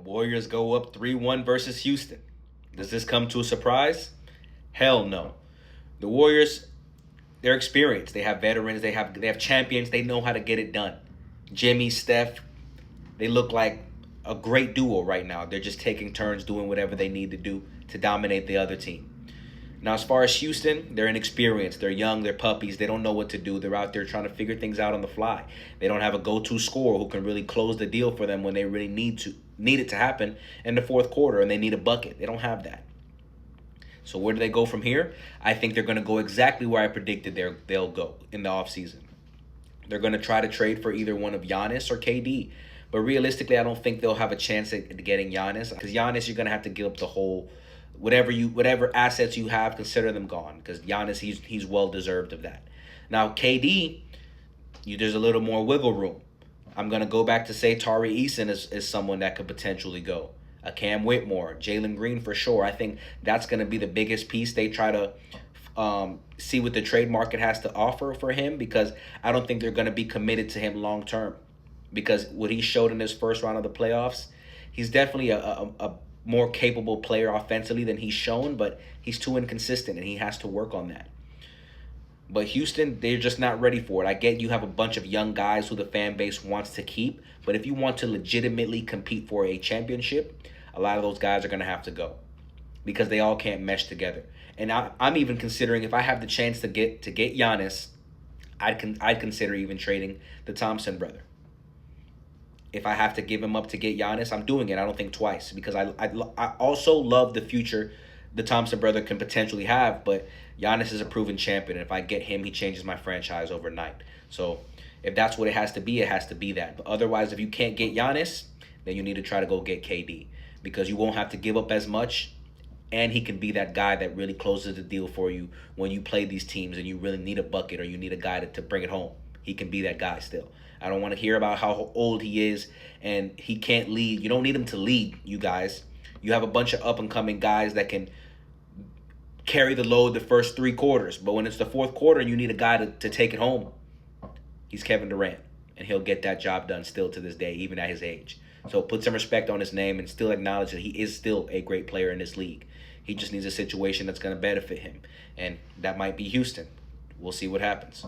Warriors go up 3-1 versus Houston. Does this come to a surprise? Hell no. The Warriors, they're experienced. They have veterans. They have champions. They know how to get it done. Jimmy, Steph, they look like a great duo right now. They're just taking turns doing whatever they need to do to dominate the other team. Now, as far as Houston, they're inexperienced. They're young. They're puppies. They don't know what to do. They're out there trying to figure things out on the fly. They don't have a go-to scorer who can really close the deal for them when they really need it to happen in the fourth quarter, and they need a bucket. They don't have that. So where do they go from here? I think they're going to go exactly where I predicted they'll go in the offseason. They're going to try to trade for either one of Giannis or KD. But realistically, I don't think they'll have a chance at getting Giannis. Because Giannis, you're going to have to give up the whole, whatever assets you have, consider them gone. Because Giannis, he's well deserved of that. Now, KD, there's a little more wiggle room. I'm going to go back to say Tari Eason is someone that could potentially go. A Cam Whitmore, Jalen Green for sure. I think that's going to be the biggest piece. They try to see what the trade market has to offer for him, because I don't think they're going to be committed to him long term. Because what he showed in his first round of the playoffs, he's definitely a more capable player offensively than he's shown, but he's too inconsistent, and he has to work on that. But Houston, they're just not ready for it. I get you have a bunch of young guys who the fan base wants to keep, but if you want to legitimately compete for a championship, a lot of those guys are going to have to go because they all can't mesh together. And I'm even considering, if I have the chance to get Giannis, I'd consider even trading the Thompson brother. If I have to give him up to get Giannis, I'm doing it. I don't think twice, because I also love the future the Thompson brother can potentially have, but Giannis is a proven champion, and if I get him, he changes my franchise overnight. So if that's what it has to be, it has to be that. But otherwise, if you can't get Giannis, then you need to try to go get KD, because you won't have to give up as much, and he can be that guy that really closes the deal for you when you play these teams and you really need a bucket or you need a guy to bring it home. He can be that guy still. I don't want to hear about how old he is and he can't lead. You don't need him to lead, you guys. You have a bunch of up-and-coming guys that can carry the load the first 3 quarters. But when it's the fourth quarter and you need a guy to take it home, he's Kevin Durant. And he'll get that job done still to this day, even at his age. So put some respect on his name and still acknowledge that he is still a great player in this league. He just needs a situation that's going to benefit him. And that might be Houston. We'll see what happens.